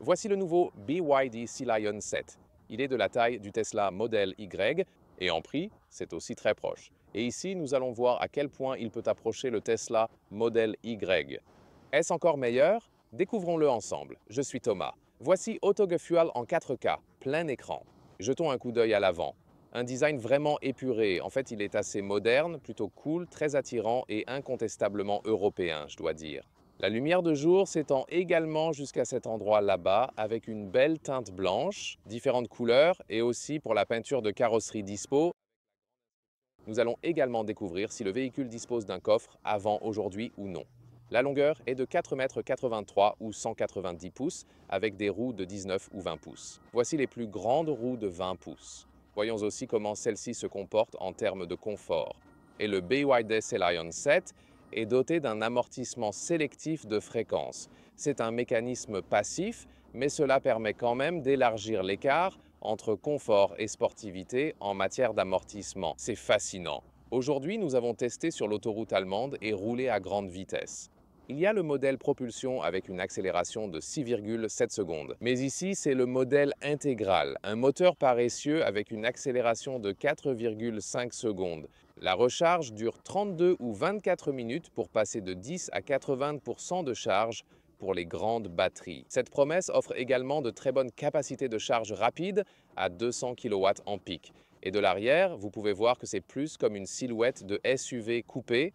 Voici le nouveau BYD Sea Lion 7. Il est de la taille du Tesla Model Y et en prix, c'est aussi très proche. Et ici, nous allons voir à quel point il peut approcher le Tesla Model Y. Est-ce encore meilleur? Découvrons-le ensemble. Je suis Thomas. Voici Autogefuel en 4K, plein écran. Jetons un coup d'œil à l'avant. Un design vraiment épuré. En fait, il est assez moderne, plutôt cool, très attirant et incontestablement européen, je dois dire. La lumière de jour s'étend également jusqu'à cet endroit là-bas avec une belle teinte blanche, différentes couleurs et aussi pour la peinture de carrosserie dispo. Nous allons également découvrir si le véhicule dispose d'un coffre avant aujourd'hui ou non. La longueur est de 4,83 m ou 190 pouces avec des roues de 19 ou 20 pouces. Voici les plus grandes roues de 20 pouces. Voyons aussi comment celle-ci se comporte en termes de confort. Et le BYD Sea Lion 7 est doté d'un amortissement sélectif de fréquence. C'est un mécanisme passif, mais cela permet quand même d'élargir l'écart entre confort et sportivité en matière d'amortissement. C'est fascinant. Aujourd'hui, nous avons testé sur l'autoroute allemande et roulé à grande vitesse. Il y a le modèle propulsion avec une accélération de 6,7 secondes. Mais ici, c'est le modèle intégral, un moteur paresseux avec une accélération de 4,5 secondes. La recharge dure 32 ou 24 minutes pour passer de 10 à 80% de charge pour les grandes batteries. Cette promesse offre également de très bonnes capacités de charge rapide à 200 kW en pic. Et de l'arrière, vous pouvez voir que c'est plus comme une silhouette de SUV coupé.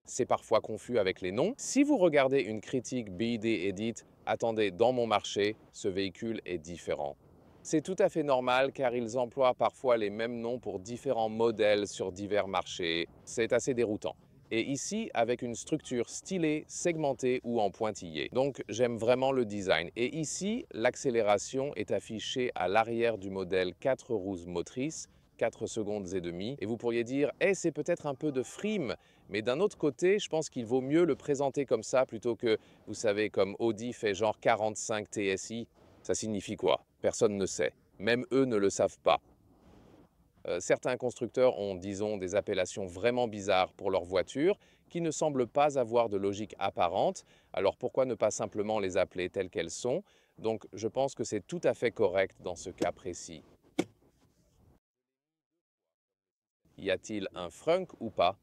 C'est parfois confus avec les noms. Si vous regardez une critique BD Edit, attendez, dans mon marché, ce véhicule est différent. C'est tout à fait normal car ils emploient parfois les mêmes noms pour différents modèles sur divers marchés. C'est assez déroutant. Et ici, avec une structure stylée, segmentée ou en pointillé. Donc, j'aime vraiment le design. Et ici, l'accélération est affichée à l'arrière du modèle 4 roues motrices, 4 secondes et demie. Et vous pourriez dire, c'est peut-être un peu de frime. Mais d'un autre côté, je pense qu'il vaut mieux le présenter comme ça plutôt que, vous savez, comme Audi fait genre 45 TSI. Ça signifie quoi? Personne ne sait. Même eux ne le savent pas. Certains constructeurs ont, disons, des appellations vraiment bizarres pour leurs voitures qui ne semblent pas avoir de logique apparente. Alors pourquoi ne pas simplement les appeler telles qu'elles sont? Donc je pense que c'est tout à fait correct dans ce cas précis. Y a-t-il un frunk ou pas?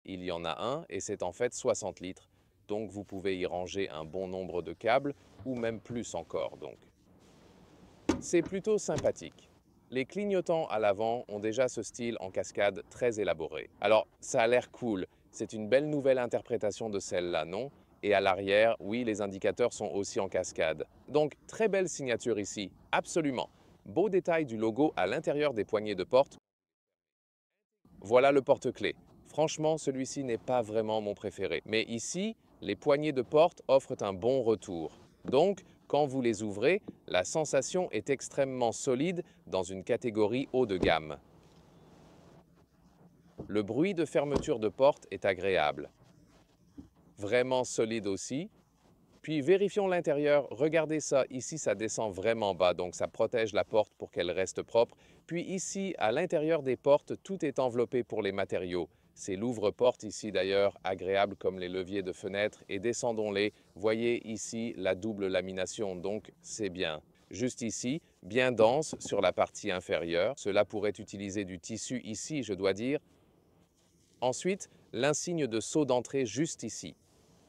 Il y en a un et c'est en fait 60 litres. Donc vous pouvez y ranger un bon nombre de câbles ou même plus encore donc. C'est plutôt sympathique. Les clignotants à l'avant ont déjà ce style en cascade très élaboré. Alors, ça a l'air cool. C'est une belle nouvelle interprétation de celle-là, non? Et à l'arrière, oui, les indicateurs sont aussi en cascade. Donc, très belle signature ici, absolument. Beau détail du logo à l'intérieur des poignées de porte. Voilà le porte-clés. Franchement, celui-ci n'est pas vraiment mon préféré. Mais ici, les poignées de porte offrent un bon retour. Donc, quand vous les ouvrez, la sensation est extrêmement solide dans une catégorie haut de gamme. Le bruit de fermeture de porte est agréable. Vraiment solide aussi. Puis vérifions l'intérieur. Regardez ça, ici ça descend vraiment bas, donc ça protège la porte pour qu'elle reste propre. Puis ici, à l'intérieur des portes, tout est enveloppé pour les matériaux. C'est l'ouvre-porte ici d'ailleurs, agréable comme les leviers de fenêtre. Et descendons-les, voyez ici la double lamination, donc c'est bien. Juste ici, bien dense sur la partie inférieure. Cela pourrait utiliser du tissu ici, je dois dire. Ensuite, l'insigne de saut d'entrée juste ici.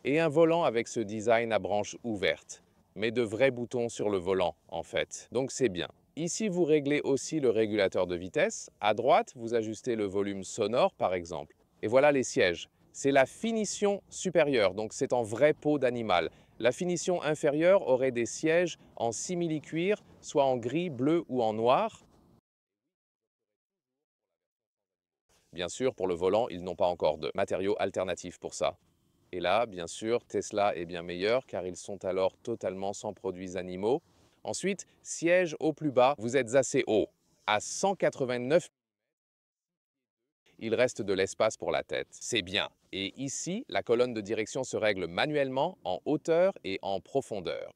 Et un volant avec ce design à branches ouvertes, mais de vrais boutons sur le volant en fait, donc c'est bien. Ici, vous réglez aussi le régulateur de vitesse. À droite, vous ajustez le volume sonore par exemple. Et voilà les sièges. C'est la finition supérieure, donc c'est en vrai peau d'animal. La finition inférieure aurait des sièges en simili-cuir, soit en gris, bleu ou en noir. Bien sûr, pour le volant, ils n'ont pas encore de matériaux alternatifs pour ça. Et là, bien sûr, Tesla est bien meilleur car ils sont alors totalement sans produits animaux. Ensuite, siège au plus bas, vous êtes assez haut. À 189, il reste de l'espace pour la tête. C'est bien. Et ici, la colonne de direction se règle manuellement en hauteur et en profondeur.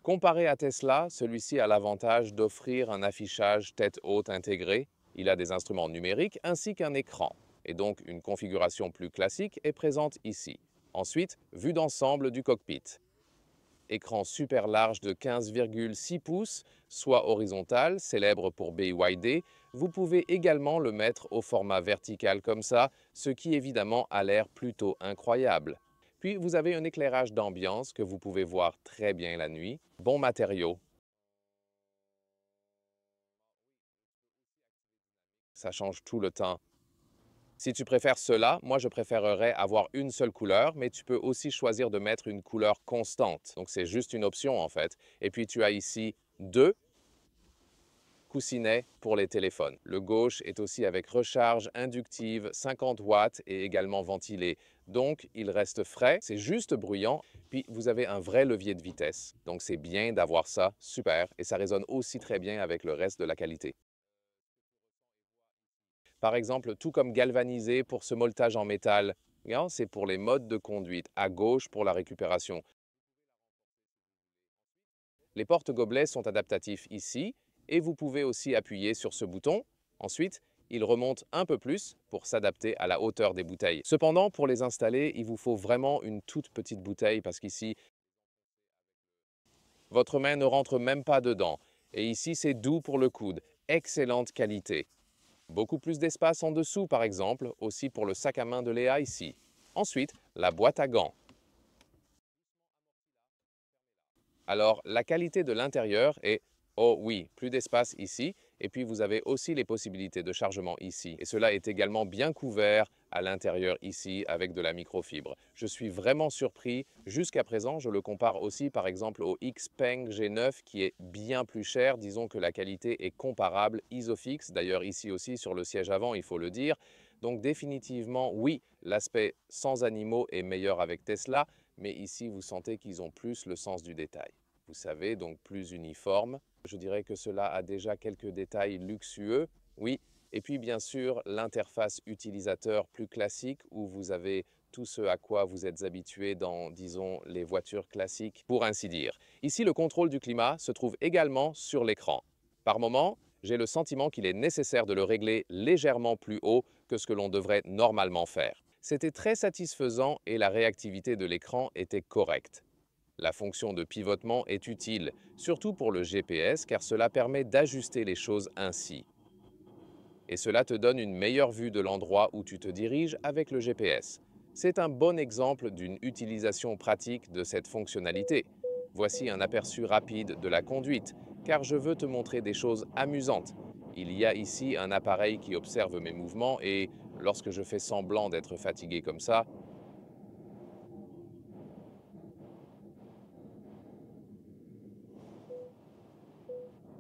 Comparé à Tesla, celui-ci a l'avantage d'offrir un affichage tête haute intégré. Il a des instruments numériques ainsi qu'un écran. Et donc, une configuration plus classique est présente ici. Ensuite, vue d'ensemble du cockpit. écran super large de 15,6 pouces, soit horizontal, célèbre pour BYD. Vous pouvez également le mettre au format vertical comme ça, ce qui évidemment a l'air plutôt incroyable. Puis vous avez un éclairage d'ambiance que vous pouvez voir très bien la nuit. Bon matériau. Ça change tout le temps. Si tu préfères cela, moi je préférerais avoir une seule couleur, mais tu peux aussi choisir de mettre une couleur constante. Donc c'est juste une option en fait. Et puis tu as ici deux coussinets pour les téléphones. Le gauche est aussi avec recharge inductive 50 watts et également ventilé. Donc il reste frais, c'est juste bruyant. Puis vous avez un vrai levier de vitesse. Donc c'est bien d'avoir ça, super. Et ça résonne aussi très bien avec le reste de la qualité. Par exemple, tout comme galvanisé pour ce molletage en métal. Regarde, c'est pour les modes de conduite, à gauche pour la récupération. Les porte-gobelets sont adaptatifs ici et vous pouvez aussi appuyer sur ce bouton. Ensuite, ils remontent un peu plus pour s'adapter à la hauteur des bouteilles. Cependant, pour les installer, il vous faut vraiment une toute petite bouteille parce qu'ici, votre main ne rentre même pas dedans. Et ici, c'est doux pour le coude. Excellente qualité. Beaucoup plus d'espace en dessous, par exemple, aussi pour le sac à main de Léa ici. Ensuite, la boîte à gants. Alors, la qualité de l'intérieur est, oh oui, plus d'espace ici, et puis vous avez aussi les possibilités de chargement ici. Et cela est également bien couvert à l'intérieur ici avec de la microfibre. Je suis vraiment surpris. Jusqu'à présent, je le compare aussi par exemple au Xpeng G9 qui est bien plus cher. Disons que la qualité est comparable, Isofix, d'ailleurs ici aussi sur le siège avant, il faut le dire. Donc définitivement, oui, l'aspect sans animaux est meilleur avec Tesla, mais ici, vous sentez qu'ils ont plus le sens du détail. Vous savez, donc plus uniforme. Je dirais que cela a déjà quelques détails luxueux, oui. Et puis, bien sûr, l'interface utilisateur plus classique où vous avez tout ce à quoi vous êtes habitué dans, disons, les voitures classiques, pour ainsi dire. Ici, le contrôle du climat se trouve également sur l'écran. Par moment, j'ai le sentiment qu'il est nécessaire de le régler légèrement plus haut que ce que l'on devrait normalement faire. C'était très satisfaisant et la réactivité de l'écran était correcte. La fonction de pivotement est utile, surtout pour le GPS, car cela permet d'ajuster les choses ainsi. Et cela te donne une meilleure vue de l'endroit où tu te diriges avec le GPS. C'est un bon exemple d'une utilisation pratique de cette fonctionnalité. Voici un aperçu rapide de la conduite, car je veux te montrer des choses amusantes. Il y a ici un appareil qui observe mes mouvements et, lorsque je fais semblant d'être fatigué comme ça,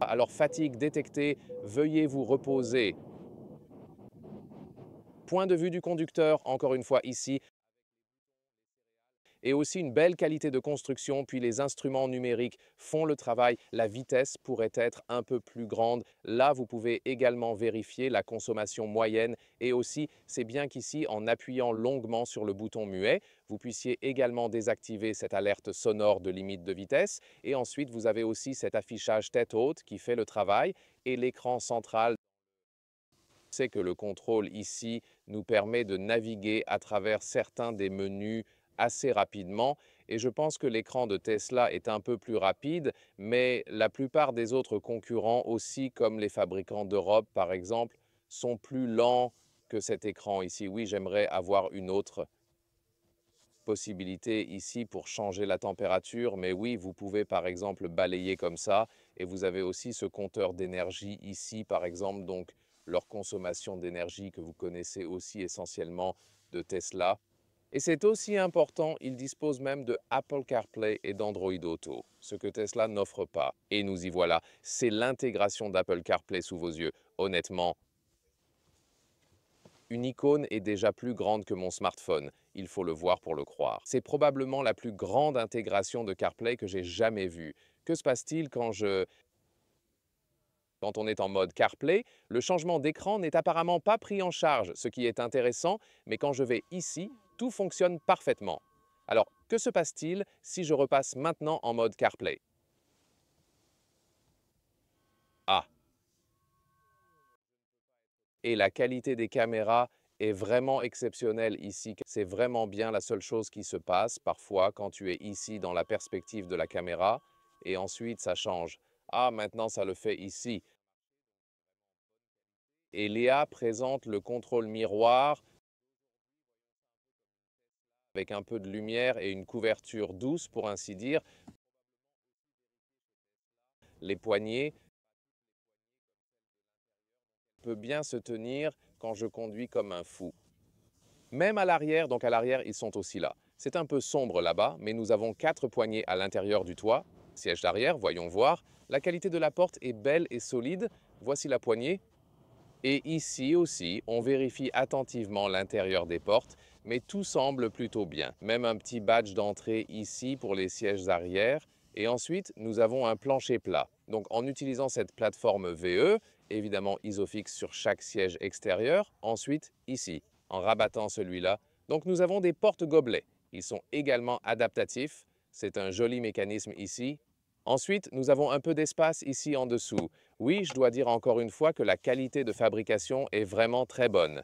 alors fatigue détectée, veuillez vous reposer. Point de vue du conducteur, encore une fois ici, et aussi une belle qualité de construction, puis les instruments numériques font le travail. La vitesse pourrait être un peu plus grande. Là, vous pouvez également vérifier la consommation moyenne et aussi, c'est bien qu'ici, en appuyant longuement sur le bouton muet, vous puissiez également désactiver cette alerte sonore de limite de vitesse. Et ensuite, vous avez aussi cet affichage tête haute qui fait le travail et l'écran central. C'est que le contrôle ici nous permet de naviguer à travers certains des menus assez rapidement et je pense que l'écran de Tesla est un peu plus rapide, mais la plupart des autres concurrents aussi, comme les fabricants d'Europe par exemple, sont plus lents que cet écran ici. Oui, j'aimerais avoir une autre possibilité ici pour changer la température, mais oui, vous pouvez par exemple balayer comme ça et vous avez aussi ce compteur d'énergie ici par exemple, donc leur consommation d'énergie que vous connaissez aussi essentiellement de Tesla. Et c'est aussi important, ils disposent même de Apple CarPlay et d'Android Auto, ce que Tesla n'offre pas. Et nous y voilà, c'est l'intégration d'Apple CarPlay sous vos yeux. Honnêtement, une icône est déjà plus grande que mon smartphone, il faut le voir pour le croire. C'est probablement la plus grande intégration de CarPlay que j'ai jamais vue. Que se passe-t-il quand on est en mode CarPlay? Le changement d'écran n'est apparemment pas pris en charge, ce qui est intéressant, mais quand je vais ici, tout fonctionne parfaitement. Alors, que se passe-t-il si je repasse maintenant en mode CarPlay? Ah, et la qualité des caméras est vraiment exceptionnel ici. C'est vraiment bien la seule chose qui se passe parfois quand tu es ici dans la perspective de la caméra et ensuite ça change. Ah, maintenant ça le fait ici. Et Léa présente le contrôle miroir avec un peu de lumière et une couverture douce pour ainsi dire. Les poignées peuvent bien se tenir quand je conduis comme un fou. Même à l'arrière, donc à l'arrière, ils sont aussi là. C'est un peu sombre là-bas, mais nous avons 4 poignées à l'intérieur du toit. Siège d'arrière, voyons voir. La qualité de la porte est belle et solide. Voici la poignée. Et ici aussi, on vérifie attentivement l'intérieur des portes, mais tout semble plutôt bien. Même un petit badge d'entrée ici pour les sièges arrière. Et ensuite, nous avons un plancher plat. Donc en utilisant cette plateforme VE, évidemment Isofix sur chaque siège extérieur. Ensuite, ici, en rabattant celui-là. Donc nous avons des porte-gobelets. Ils sont également adaptatifs. C'est un joli mécanisme ici. Ensuite, nous avons un peu d'espace ici en dessous. Oui, je dois dire encore une fois que la qualité de fabrication est vraiment très bonne.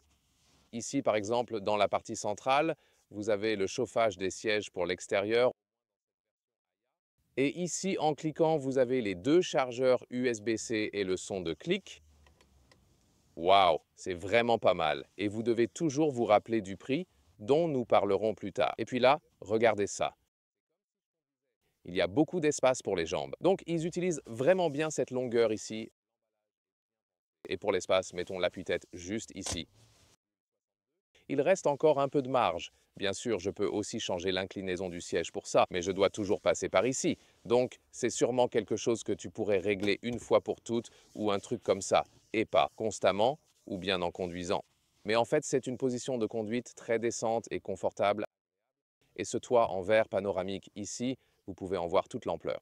Ici, par exemple, dans la partie centrale, vous avez le chauffage des sièges pour l'extérieur. Et ici, en cliquant, vous avez les 2 chargeurs USB-C et le son de clic. Waouh, c'est vraiment pas mal. Et vous devez toujours vous rappeler du prix, dont nous parlerons plus tard. Et puis là, regardez ça. Il y a beaucoup d'espace pour les jambes. Donc, ils utilisent vraiment bien cette longueur ici. Et pour l'espace, mettons l'appui-tête juste ici. Il reste encore un peu de marge. Bien sûr, je peux aussi changer l'inclinaison du siège pour ça, mais je dois toujours passer par ici. Donc, c'est sûrement quelque chose que tu pourrais régler une fois pour toutes ou un truc comme ça, et pas constamment ou bien en conduisant. Mais en fait, c'est une position de conduite très décente et confortable. Et ce toit en verre panoramique ici, vous pouvez en voir toute l'ampleur.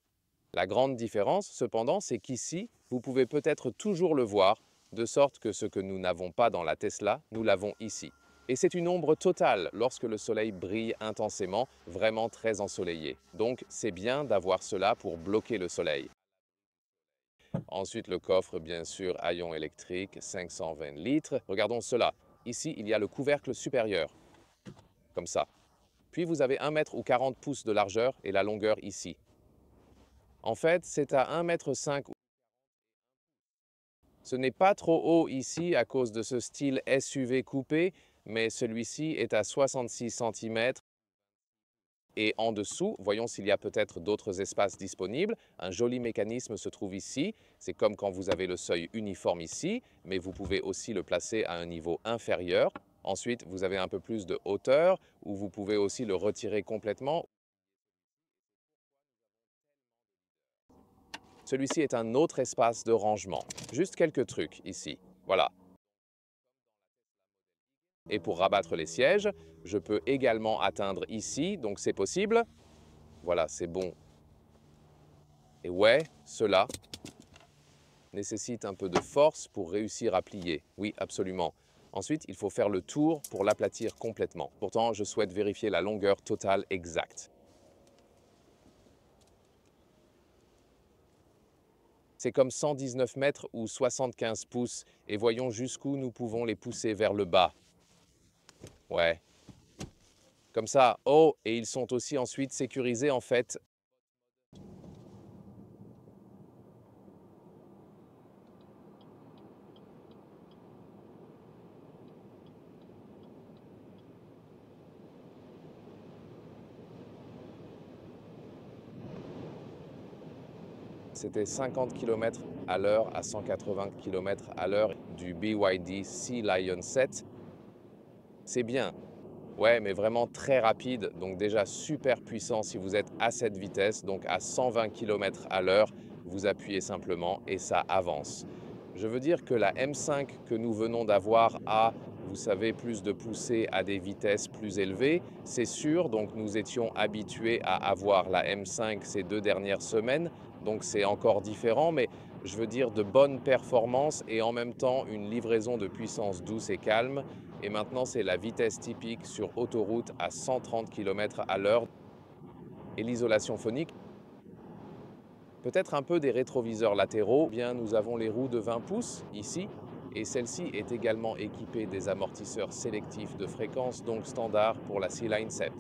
La grande différence, cependant, c'est qu'ici, vous pouvez peut-être toujours le voir, de sorte que ce que nous n'avons pas dans la Tesla, nous l'avons ici. Et c'est une ombre totale lorsque le soleil brille intensément, vraiment très ensoleillé. Donc c'est bien d'avoir cela pour bloquer le soleil. Ensuite, le coffre, bien sûr, à ion électrique, 520 litres. Regardons cela. Ici, il y a le couvercle supérieur, comme ça. Puis vous avez 1 mètre ou 40 pouces de largeur et la longueur ici. En fait, c'est à 1,5 m. Ce n'est pas trop haut ici à cause de ce style SUV coupé, mais celui-ci est à 66 cm. Et en dessous, voyons s'il y a peut-être d'autres espaces disponibles. Un joli mécanisme se trouve ici. C'est comme quand vous avez le seuil uniforme ici, mais vous pouvez aussi le placer à un niveau inférieur. Ensuite, vous avez un peu plus de hauteur, où vous pouvez aussi le retirer complètement. Celui-ci est un autre espace de rangement. Juste quelques trucs ici. Voilà. Et pour rabattre les sièges, je peux également atteindre ici, donc c'est possible. Voilà, c'est bon. Et ouais, cela nécessite un peu de force pour réussir à plier. Oui, absolument. Ensuite, il faut faire le tour pour l'aplatir complètement. Pourtant, je souhaite vérifier la longueur totale exacte. C'est comme 119 mètres ou 75 pouces, et voyons jusqu'où nous pouvons les pousser vers le bas. Ouais. Comme ça, oh, et ils sont aussi ensuite sécurisés en fait. C'était 50 km à l'heure à 180 km à l'heure du BYD Sea Lion 7. C'est bien. Ouais, mais vraiment très rapide, donc déjà super puissant si vous êtes à cette vitesse, donc à 120 km à l'heure, vous appuyez simplement et ça avance. Je veux dire que la M5 que nous venons d'avoir a, vous savez, plus de poussée à des vitesses plus élevées, c'est sûr, donc nous étions habitués à avoir la M5 ces 2 dernières semaines, donc c'est encore différent, mais je veux dire de bonnes performances et en même temps une livraison de puissance douce et calme. Et maintenant, c'est la vitesse typique sur autoroute à 130 km à l'heure. Et l'isolation phonique, peut-être un peu des rétroviseurs latéraux. Bien, nous avons les roues de 20 pouces ici. et celle-ci est également équipée des amortisseurs sélectifs de fréquence, donc standard pour la C-Line 7.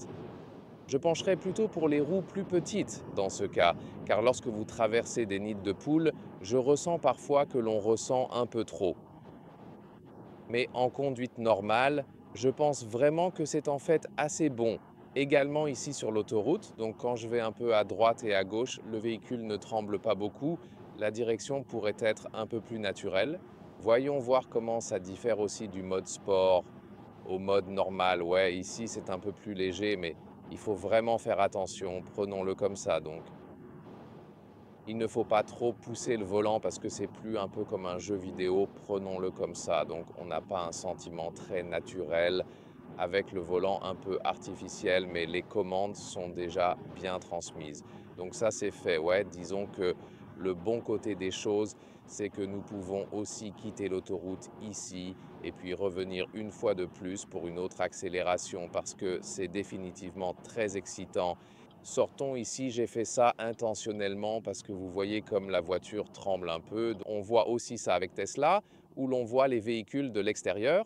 Je pencherai plutôt pour les roues plus petites dans ce cas, car lorsque vous traversez des nids de poules, je ressens parfois que l'on ressent un peu trop. Mais en conduite normale, je pense vraiment que c'est en fait assez bon. Également ici sur l'autoroute, donc quand je vais un peu à droite et à gauche, le véhicule ne tremble pas beaucoup, la direction pourrait être un peu plus naturelle. Voyons voir comment ça diffère aussi du mode sport au mode normal. Ouais, ici c'est un peu plus léger, mais il faut vraiment faire attention, prenons-le comme ça donc. Il ne faut pas trop pousser le volant parce que c'est plus un peu comme un jeu vidéo, prenons-le comme ça. Donc on n'a pas un sentiment très naturel avec le volant un peu artificiel, mais les commandes sont déjà bien transmises. Donc ça c'est fait, ouais, disons que le bon côté des choses, c'est que nous pouvons aussi quitter l'autoroute ici et puis revenir une fois de plus pour une autre accélération parce que c'est définitivement très excitant. Sortons ici, j'ai fait ça intentionnellement parce que vous voyez comme la voiture tremble un peu. On voit aussi ça avec Tesla, où l'on voit les véhicules de l'extérieur.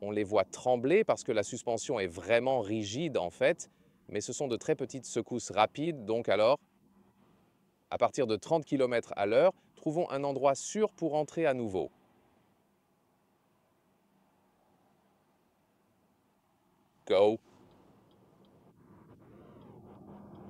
On les voit trembler parce que la suspension est vraiment rigide en fait, mais ce sont de très petites secousses rapides. Donc alors, à partir de 30 km/h, trouvons un endroit sûr pour entrer à nouveau. Go!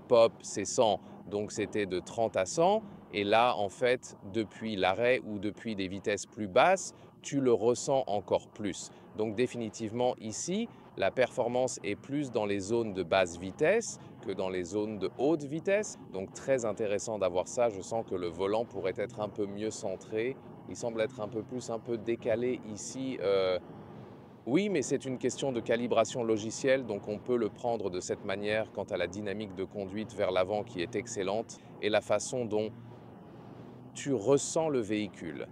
Pop, c'est 100, donc c'était de 30 à 100. Et là, en fait, depuis l'arrêt ou depuis des vitesses plus basses, tu le ressens encore plus. Donc définitivement, ici, la performance est plus dans les zones de basse vitesse que dans les zones de haute vitesse. Donc très intéressant d'avoir ça. Je sens que le volant pourrait être un peu mieux centré. Il semble être un peu plus, un peu décalé ici. Oui, mais c'est une question de calibration logicielle, donc on peut le prendre de cette manière quant à la dynamique de conduite vers l'avant qui est excellente et la façon dont tu ressens le véhicule.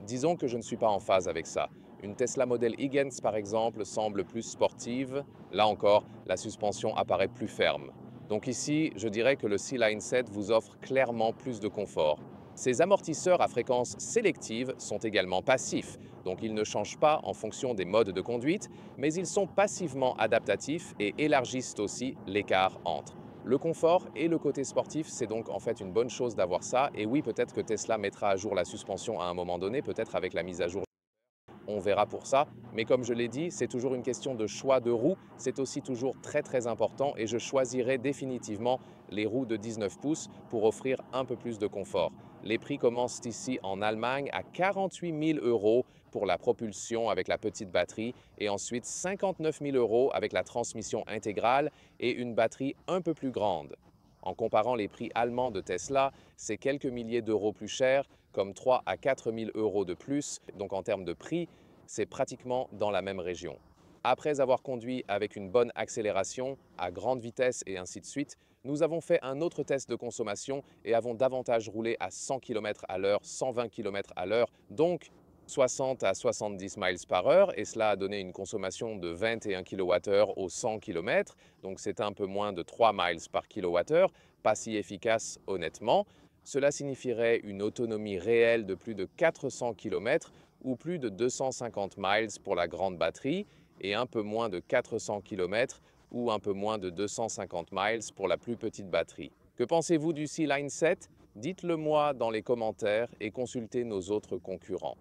Disons que je ne suis pas en phase avec ça. Une Tesla Model Higgins, par exemple, semble plus sportive. Là encore, la suspension apparaît plus ferme. Donc ici, je dirais que le C-Line 7 vous offre clairement plus de confort. Ces amortisseurs à fréquence sélective sont également passifs, donc ils ne changent pas en fonction des modes de conduite, mais ils sont passivement adaptatifs et élargissent aussi l'écart entre. Le confort et le côté sportif, c'est donc en fait une bonne chose d'avoir ça. Et oui, peut-être que Tesla mettra à jour la suspension à un moment donné, peut-être avec la mise à jour. On verra pour ça. Mais comme je l'ai dit, c'est toujours une question de choix de roues. C'est aussi toujours très très important et je choisirai définitivement les roues de 19 pouces pour offrir un peu plus de confort. Les prix commencent ici en Allemagne à 48 000 € pour la propulsion avec la petite batterie et ensuite 59 000 € avec la transmission intégrale et une batterie un peu plus grande. En comparant les prix allemands de Tesla, c'est quelques milliers d'euros plus cher, comme 3 à 4 000 € de plus. Donc en termes de prix, c'est pratiquement dans la même région. Après avoir conduit avec une bonne accélération, à grande vitesse et ainsi de suite, nous avons fait un autre test de consommation et avons davantage roulé à 100 km/h, 120 km/h, donc 60 à 70 miles par heure, et cela a donné une consommation de 21 kWh au 100 km, donc c'est un peu moins de 3 miles par kWh, pas si efficace honnêtement. Cela signifierait une autonomie réelle de plus de 400 km ou plus de 250 miles pour la grande batterie et un peu moins de 400 km ou un peu moins de 250 miles pour la plus petite batterie. Que pensez-vous du C-Line 7? Dites-le moi dans les commentaires et consultez nos autres concurrents.